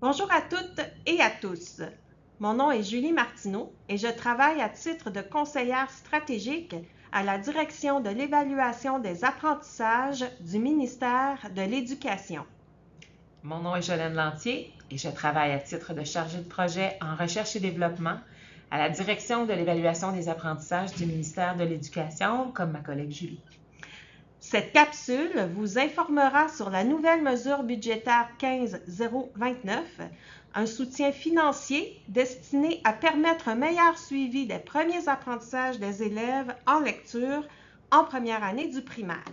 Bonjour à toutes et à tous. Mon nom est Julie Martineau et je travaille à titre de conseillère stratégique à la Direction de l'évaluation des apprentissages du ministère de l'Éducation. Mon nom est Jolène Lantier et je travaille à titre de chargée de projet en recherche et développement à la Direction de l'évaluation des apprentissages du ministère de l'Éducation, comme ma collègue Julie. Cette capsule vous informera sur la nouvelle mesure budgétaire 15-029, un soutien financier destiné à permettre un meilleur suivi des premiers apprentissages des élèves en lecture en première année du primaire.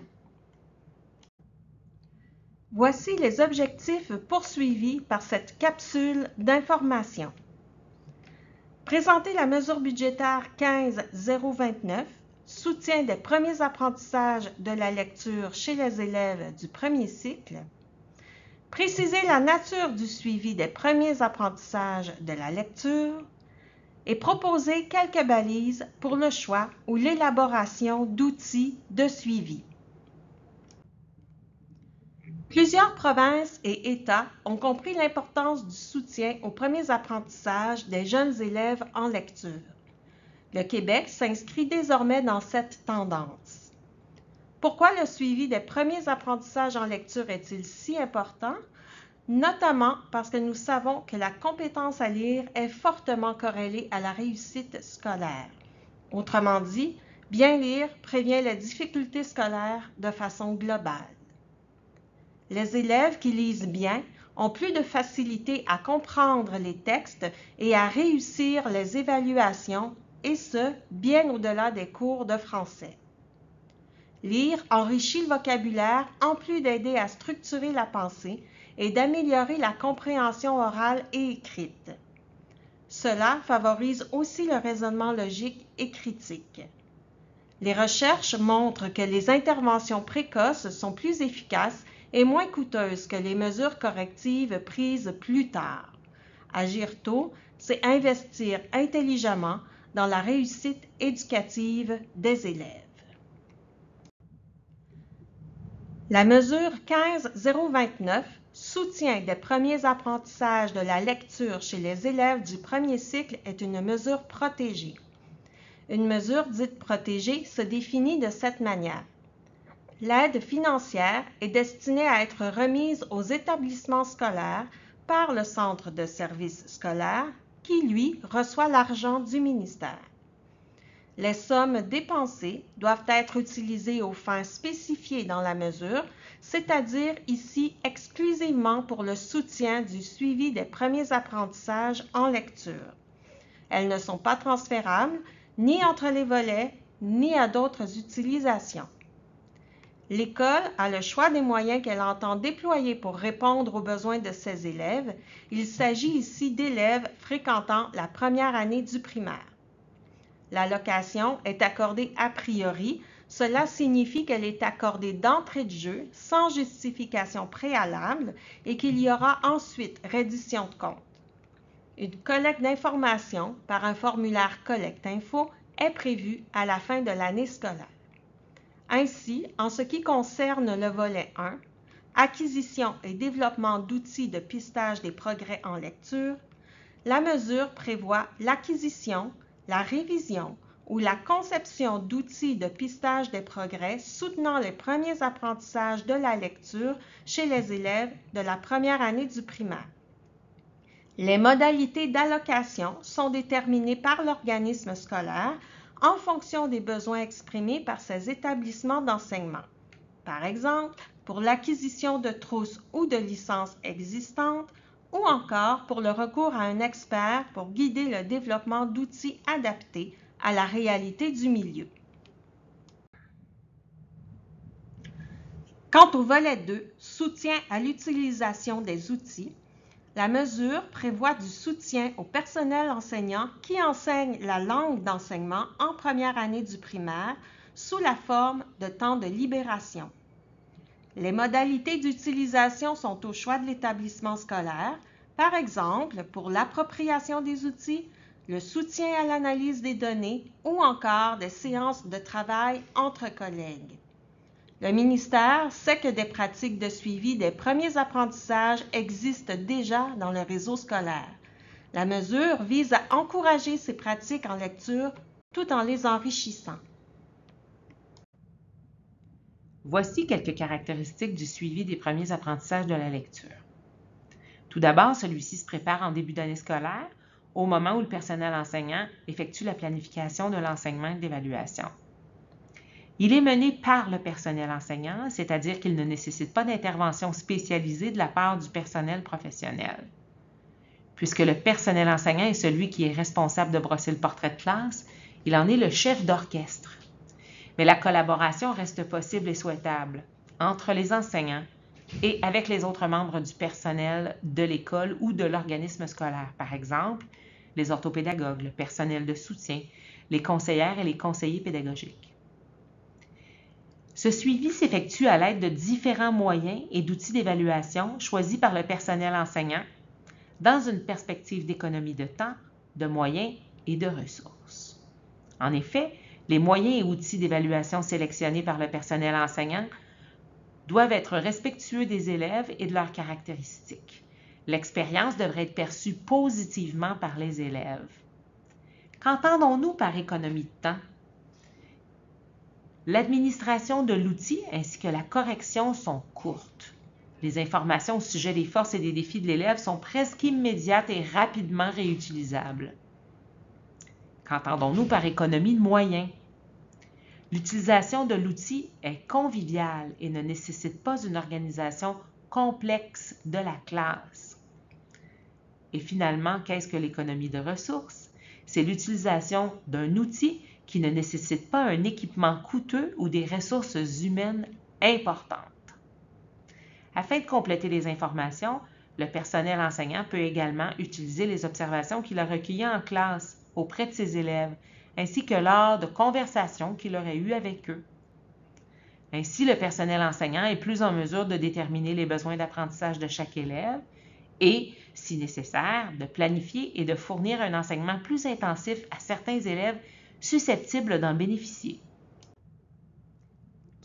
Voici les objectifs poursuivis par cette capsule d'information. Présenter la mesure budgétaire 15-029, soutien des premiers apprentissages de la lecture chez les élèves du premier cycle. Préciser la nature du suivi des premiers apprentissages de la lecture et proposer quelques balises pour le choix ou l'élaboration d'outils de suivi. Plusieurs provinces et États ont compris l'importance du soutien aux premiers apprentissages des jeunes élèves en lecture. Le Québec s'inscrit désormais dans cette tendance. Pourquoi le suivi des premiers apprentissages en lecture est-il si important? Notamment parce que nous savons que la compétence à lire est fortement corrélée à la réussite scolaire. Autrement dit, bien lire prévient les difficultés scolaires de façon globale. Les élèves qui lisent bien ont plus de facilité à comprendre les textes et à réussir les évaluations, et ce, bien au-delà des cours de français. Lire enrichit le vocabulaire en plus d'aider à structurer la pensée et d'améliorer la compréhension orale et écrite. Cela favorise aussi le raisonnement logique et critique. Les recherches montrent que les interventions précoces sont plus efficaces et moins coûteuses que les mesures correctives prises plus tard. Agir tôt, c'est investir intelligemment dans la réussite éducative des élèves. La mesure 15-029, soutien des premiers apprentissages de la lecture chez les élèves du premier cycle, est une mesure protégée. Une mesure dite protégée se définit de cette manière. L'aide financière est destinée à être remise aux établissements scolaires par le centre de services scolaires qui, lui, reçoit l'argent du ministère. Les sommes dépensées doivent être utilisées aux fins spécifiées dans la mesure, c'est-à-dire ici exclusivement pour le soutien du suivi des premiers apprentissages en lecture. Elles ne sont pas transférables ni entre les volets, ni à d'autres utilisations. L'école a le choix des moyens qu'elle entend déployer pour répondre aux besoins de ses élèves. Il s'agit ici d'élèves fréquentant la première année du primaire. L'allocation est accordée a priori. Cela signifie qu'elle est accordée d'entrée de jeu, sans justification préalable, et qu'il y aura ensuite reddition de compte. Une collecte d'informations par un formulaire collecte info est prévue à la fin de l'année scolaire. Ainsi, en ce qui concerne le volet 1, acquisition et développement d'outils de pistage des progrès en lecture, la mesure prévoit l'acquisition, la révision ou la conception d'outils de pistage des progrès soutenant les premiers apprentissages de la lecture chez les élèves de la première année du primaire. Les modalités d'allocation sont déterminées par l'organisme scolaire en fonction des besoins exprimés par ces établissements d'enseignement. Par exemple, pour l'acquisition de trousses ou de licences existantes, ou encore pour le recours à un expert pour guider le développement d'outils adaptés à la réalité du milieu. Quant au volet 2, soutien à l'utilisation des outils, la mesure prévoit du soutien au personnel enseignant qui enseigne la langue d'enseignement en première année du primaire sous la forme de temps de libération. Les modalités d'utilisation sont au choix de l'établissement scolaire, par exemple pour l'appropriation des outils, le soutien à l'analyse des données ou encore des séances de travail entre collègues. Le ministère sait que des pratiques de suivi des premiers apprentissages existent déjà dans le réseau scolaire. La mesure vise à encourager ces pratiques en lecture tout en les enrichissant. Voici quelques caractéristiques du suivi des premiers apprentissages de la lecture. Tout d'abord, celui-ci se prépare en début d'année scolaire, au moment où le personnel enseignant effectue la planification de l'enseignement et de l'évaluation. Il est mené par le personnel enseignant, c'est-à-dire qu'il ne nécessite pas d'intervention spécialisée de la part du personnel professionnel. Puisque le personnel enseignant est celui qui est responsable de brosser le portrait de classe, il en est le chef d'orchestre. Mais la collaboration reste possible et souhaitable entre les enseignants et avec les autres membres du personnel de l'école ou de l'organisme scolaire, par exemple, les orthopédagogues, le personnel de soutien, les conseillères et les conseillers pédagogiques. Ce suivi s'effectue à l'aide de différents moyens et d'outils d'évaluation choisis par le personnel enseignant dans une perspective d'économie de temps, de moyens et de ressources. En effet, les moyens et outils d'évaluation sélectionnés par le personnel enseignant doivent être respectueux des élèves et de leurs caractéristiques. L'expérience devrait être perçue positivement par les élèves. Qu'entendons-nous par économie de temps? L'administration de l'outil ainsi que la correction sont courtes. Les informations au sujet des forces et des défis de l'élève sont presque immédiates et rapidement réutilisables. Qu'entendons-nous par économie de moyens? L'utilisation de l'outil est conviviale et ne nécessite pas une organisation complexe de la classe. Et finalement, qu'est-ce que l'économie de ressources? C'est l'utilisation d'un outil qui ne nécessite pas un équipement coûteux ou des ressources humaines importantes. Afin de compléter les informations, le personnel enseignant peut également utiliser les observations qu'il a recueillies en classe auprès de ses élèves, ainsi que lors de conversations qu'il aurait eues avec eux. Ainsi, le personnel enseignant est plus en mesure de déterminer les besoins d'apprentissage de chaque élève et, si nécessaire, de planifier et de fournir un enseignement plus intensif à certains élèves susceptibles d'en bénéficier.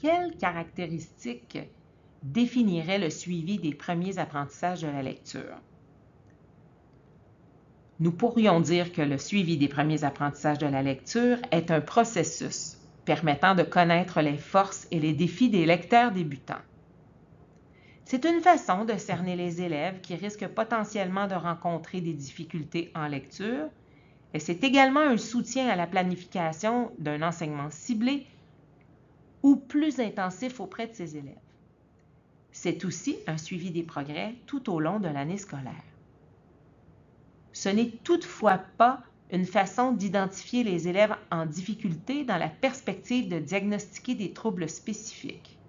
Quelles caractéristiques définirait le suivi des premiers apprentissages de la lecture? Nous pourrions dire que le suivi des premiers apprentissages de la lecture est un processus permettant de connaître les forces et les défis des lecteurs débutants. C'est une façon de cerner les élèves qui risquent potentiellement de rencontrer des difficultés en lecture, et c'est également un soutien à la planification d'un enseignement ciblé ou plus intensif auprès de ses élèves. C'est aussi un suivi des progrès tout au long de l'année scolaire. Ce n'est toutefois pas une façon d'identifier les élèves en difficulté dans la perspective de diagnostiquer des troubles spécifiques.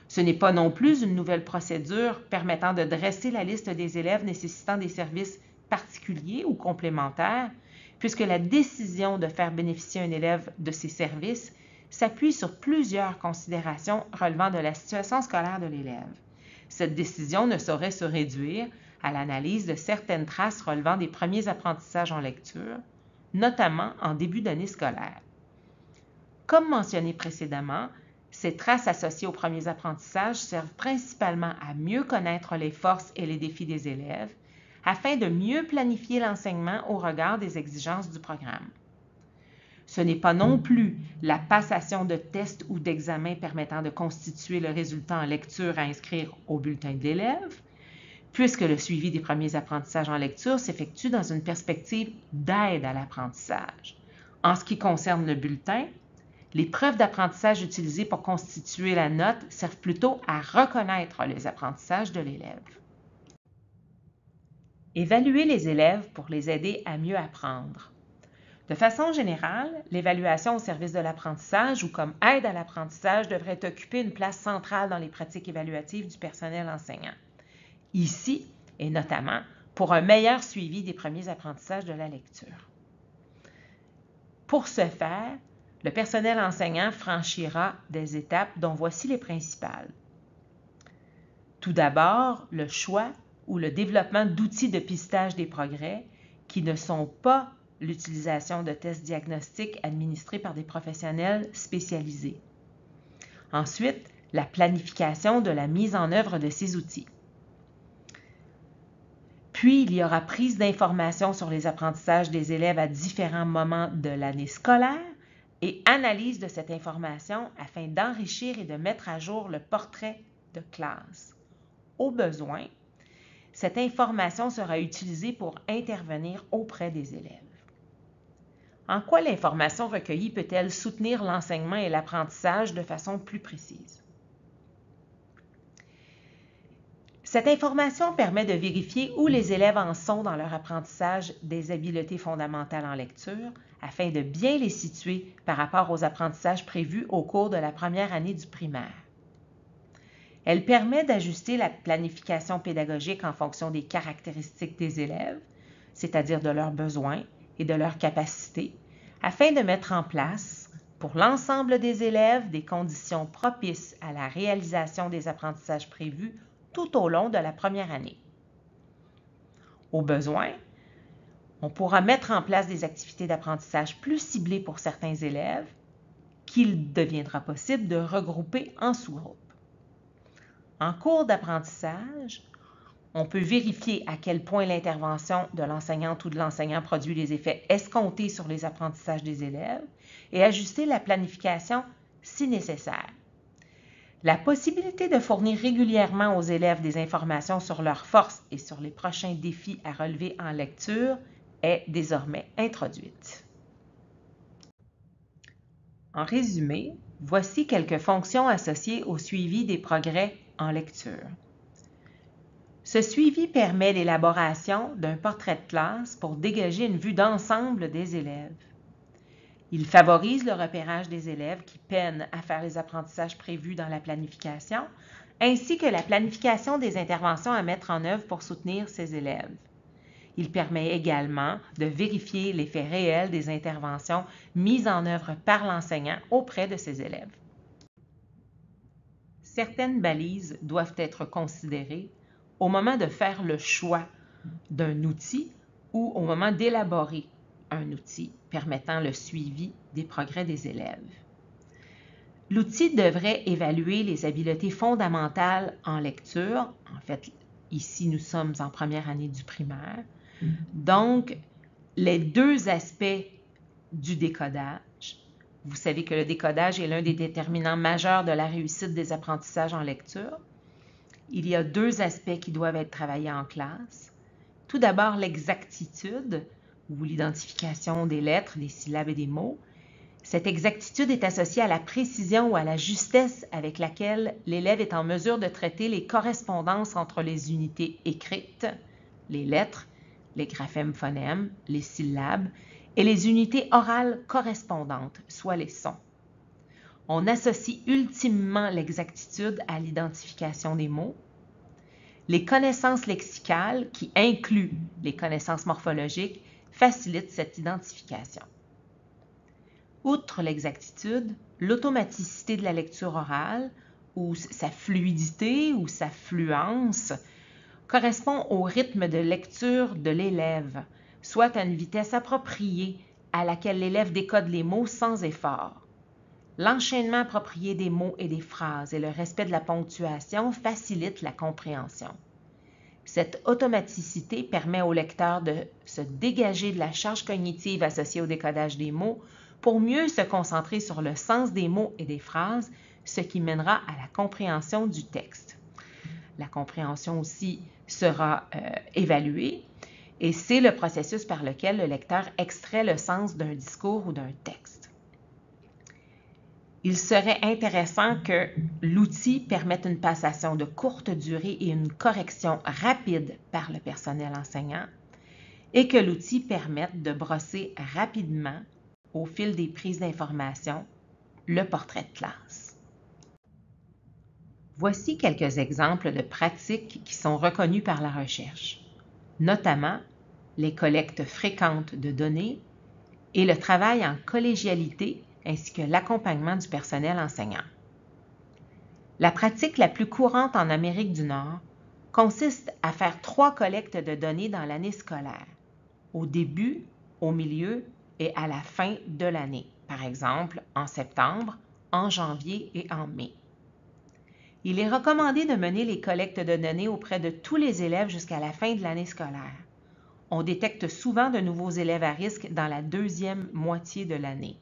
Ce n'est pas non plus une nouvelle procédure permettant de dresser la liste des élèves nécessitant des services particuliers ou complémentaires, puisque la décision de faire bénéficier un élève de ces services s'appuie sur plusieurs considérations relevant de la situation scolaire de l'élève. Cette décision ne saurait se réduire à l'analyse de certaines traces relevant des premiers apprentissages en lecture, notamment en début d'année scolaire. Comme mentionné précédemment, ces traces associées aux premiers apprentissages servent principalement à mieux connaître les forces et les défis des élèves, afin de mieux planifier l'enseignement au regard des exigences du programme. Ce n'est pas non plus la passation de tests ou d'examens permettant de constituer le résultat en lecture à inscrire au bulletin de l'élève, puisque le suivi des premiers apprentissages en lecture s'effectue dans une perspective d'aide à l'apprentissage. En ce qui concerne le bulletin, les preuves d'apprentissage utilisées pour constituer la note servent plutôt à reconnaître les apprentissages de l'élève. Évaluer les élèves pour les aider à mieux apprendre. De façon générale, l'évaluation au service de l'apprentissage ou comme aide à l'apprentissage devrait occuper une place centrale dans les pratiques évaluatives du personnel enseignant. Ici, et notamment pour un meilleur suivi des premiers apprentissages de la lecture. Pour ce faire, le personnel enseignant franchira des étapes dont voici les principales. Tout d'abord, le choix ou le développement d'outils de pistage des progrès qui ne sont pas l'utilisation de tests diagnostiques administrés par des professionnels spécialisés. Ensuite, la planification de la mise en œuvre de ces outils. Puis, il y aura prise d'informations sur les apprentissages des élèves à différents moments de l'année scolaire et analyse de cette information afin d'enrichir et de mettre à jour le portrait de classe. Au besoin, cette information sera utilisée pour intervenir auprès des élèves. En quoi l'information recueillie peut-elle soutenir l'enseignement et l'apprentissage de façon plus précise? Cette information permet de vérifier où les élèves en sont dans leur apprentissage des habiletés fondamentales en lecture afin de bien les situer par rapport aux apprentissages prévus au cours de la première année du primaire. Elle permet d'ajuster la planification pédagogique en fonction des caractéristiques des élèves, c'est-à-dire de leurs besoins et de leurs capacités, afin de mettre en place, pour l'ensemble des élèves, des conditions propices à la réalisation des apprentissages prévus tout au long de la première année. Au besoin, on pourra mettre en place des activités d'apprentissage plus ciblées pour certains élèves qu'il deviendra possible de regrouper en sous-groupes. En cours d'apprentissage, on peut vérifier à quel point l'intervention de l'enseignante ou de l'enseignant produit les effets escomptés sur les apprentissages des élèves et ajuster la planification si nécessaire. La possibilité de fournir régulièrement aux élèves des informations sur leurs forces et sur les prochains défis à relever en lecture est désormais introduite. En résumé, voici quelques fonctions associées au suivi des progrès en lecture. Ce suivi permet l'élaboration d'un portrait de classe pour dégager une vue d'ensemble des élèves. Il favorise le repérage des élèves qui peinent à faire les apprentissages prévus dans la planification, ainsi que la planification des interventions à mettre en œuvre pour soutenir ces élèves. Il permet également de vérifier l'effet réel des interventions mises en œuvre par l'enseignant auprès de ses élèves. Certaines balises doivent être considérées au moment de faire le choix d'un outil ou au moment d'élaborer un outil permettant le suivi des progrès des élèves. L'outil devrait évaluer les habiletés fondamentales en lecture. En fait, ici, nous sommes en première année du primaire. Donc, les deux aspects du décodage. Vous savez que le décodage est l'un des déterminants majeurs de la réussite des apprentissages en lecture. Il y a deux aspects qui doivent être travaillés en classe. Tout d'abord, l'exactitude, ou l'identification des lettres, des syllabes et des mots. Cette exactitude est associée à la précision ou à la justesse avec laquelle l'élève est en mesure de traiter les correspondances entre les unités écrites, les lettres, les graphèmes phonèmes, les syllabes, et les unités orales correspondantes, soit les sons. On associe ultimement l'exactitude à l'identification des mots. Les connaissances lexicales, qui incluent les connaissances morphologiques, facilitent cette identification. Outre l'exactitude, l'automaticité de la lecture orale, ou sa fluidité ou sa fluence, correspond au rythme de lecture de l'élève, soit à une vitesse appropriée à laquelle l'élève décode les mots sans effort. L'enchaînement approprié des mots et des phrases et le respect de la ponctuation facilitent la compréhension. Cette automaticité permet au lecteur de se dégager de la charge cognitive associée au décodage des mots pour mieux se concentrer sur le sens des mots et des phrases, ce qui mènera à la compréhension du texte. La compréhension aussi sera évaluée et c'est le processus par lequel le lecteur extrait le sens d'un discours ou d'un texte. Il serait intéressant que l'outil permette une passation de courte durée et une correction rapide par le personnel enseignant et que l'outil permette de brosser rapidement, au fil des prises d'information, le portrait de classe. Voici quelques exemples de pratiques qui sont reconnues par la recherche, notamment les collectes fréquentes de données et le travail en collégialité ainsi que l'accompagnement du personnel enseignant. La pratique la plus courante en Amérique du Nord consiste à faire 3 collectes de données dans l'année scolaire, au début, au milieu et à la fin de l'année, par exemple en septembre, en janvier et en mai. Il est recommandé de mener les collectes de données auprès de tous les élèves jusqu'à la fin de l'année scolaire. On détecte souvent de nouveaux élèves à risque dans la deuxième moitié de l'année.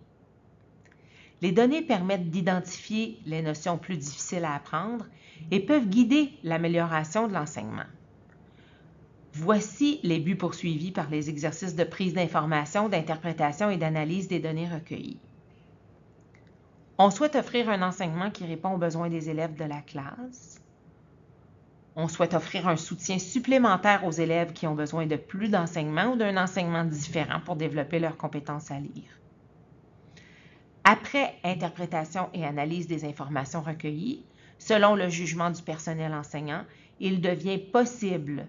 Les données permettent d'identifier les notions plus difficiles à apprendre et peuvent guider l'amélioration de l'enseignement. Voici les buts poursuivis par les exercices de prise d'information, d'interprétation et d'analyse des données recueillies. On souhaite offrir un enseignement qui répond aux besoins des élèves de la classe. On souhaite offrir un soutien supplémentaire aux élèves qui ont besoin de plus d'enseignement ou d'un enseignement différent pour développer leurs compétences à lire. Après interprétation et analyse des informations recueillies, selon le jugement du personnel enseignant, il devient possible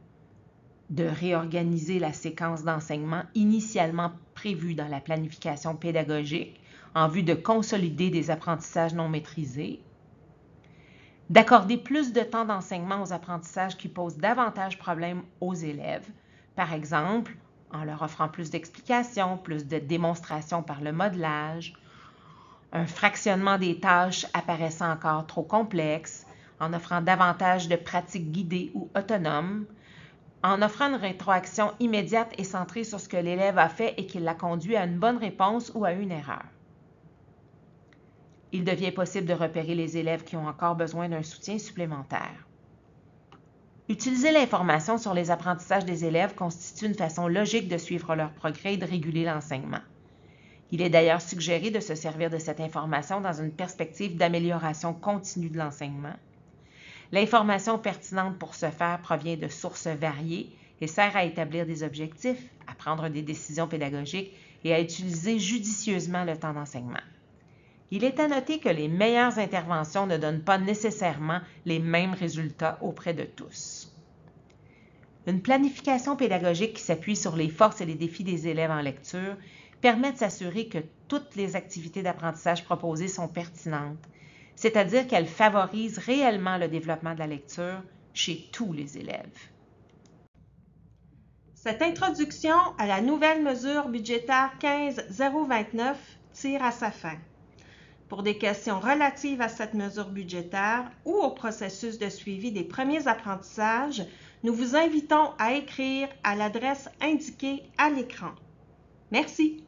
de réorganiser la séquence d'enseignement initialement prévue dans la planification pédagogique en vue de consolider des apprentissages non maîtrisés, d'accorder plus de temps d'enseignement aux apprentissages qui posent davantage problème aux élèves, par exemple en leur offrant plus d'explications, plus de démonstrations par le modelage, un fractionnement des tâches apparaissant encore trop complexes, en offrant davantage de pratiques guidées ou autonomes, en offrant une rétroaction immédiate et centrée sur ce que l'élève a fait et qui l'a conduit à une bonne réponse ou à une erreur. Il devient possible de repérer les élèves qui ont encore besoin d'un soutien supplémentaire. Utiliser l'information sur les apprentissages des élèves constitue une façon logique de suivre leur progrès et de réguler l'enseignement. Il est d'ailleurs suggéré de se servir de cette information dans une perspective d'amélioration continue de l'enseignement. L'information pertinente pour ce faire provient de sources variées et sert à établir des objectifs, à prendre des décisions pédagogiques et à utiliser judicieusement le temps d'enseignement. Il est à noter que les meilleures interventions ne donnent pas nécessairement les mêmes résultats auprès de tous. Une planification pédagogique qui s'appuie sur les forces et les défis des élèves en lecture permet de s'assurer que toutes les activités d'apprentissage proposées sont pertinentes, c'est-à-dire qu'elles favorisent réellement le développement de la lecture chez tous les élèves. Cette introduction à la nouvelle mesure budgétaire 15-029 tire à sa fin. Pour des questions relatives à cette mesure budgétaire ou au processus de suivi des premiers apprentissages, nous vous invitons à écrire à l'adresse indiquée à l'écran. Merci.